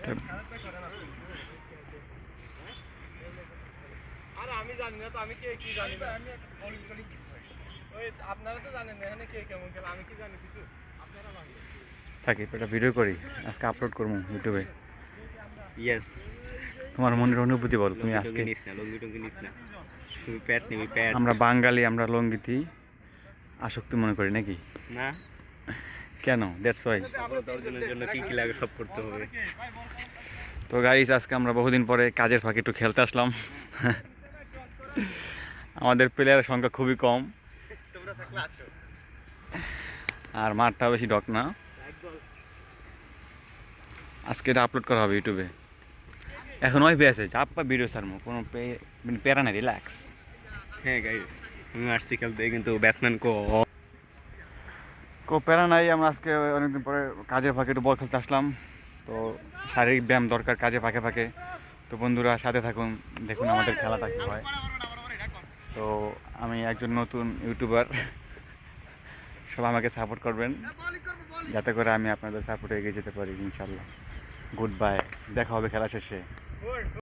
আর আমি জানি না তো, আমি কে কি জানি না, আমি বলি বলি কিছু ওই আপনারা তো জানেন না এখানে কে কেমন খেলে, আমি কি জানি কিছু, আপনারা জানেন। সাকিব একটা ভিডিও করি, আজকে আপলোড করবো ইউটিউবে। ইয়েস। তোমার মনের অনুভূতি বল, তুমি লঙ্গি আজকে। টঙ্গি নিস না, লঙ্গি টঙ্গি নিস না, তুমি প্যাট নিবি প্যাট। আমরা বাঙালি, আমরা লঙ্গিতেই আসক্তি মনে করি নাকি? না, কেন? That's why. সফলতা অর্জনের জন্য কি কি লাগে সব করতে হবে। তো গাইস, আজকে আমরা বহুদিন পরে কাজের ফাঁকে একটু খেলতে আসলাম। আমাদের প্লেয়ারের সংখ্যা খুবই কম, আর মাঠটা বেশি ডক না। আজকে এটা আপলোড করা হবে ইউটিউবে। এখন ওই পেয়েছে চাপ ভিডিও সারমো, কোনো প্যারা নাই, রিল্যাক্স। হ্যাঁ গাইস, আমি আসছি খেলতে, কিন্তু ব্যাটসম্যান প্যারা নাই। আমরা আজকে অনেকদিন পরে কাজের ফাঁকে একটু বল খেলতে আসলাম। তো শারীরিক ব্যায়াম দরকার কাজে ফাঁকে ফাঁকে। তো বন্ধুরা সাথে থাকুন, দেখুন আমাদের খেলাটা কী হয়। তো আমি একজন নতুন ইউটিউবার, সবাই আমাকে সাপোর্ট করবেন যাতে করে আমি আপনাদের সাপোর্টে এগিয়ে যেতে পারি ইনশাল্লাহ। গুড বাই, দেখা হবে খেলা শেষে।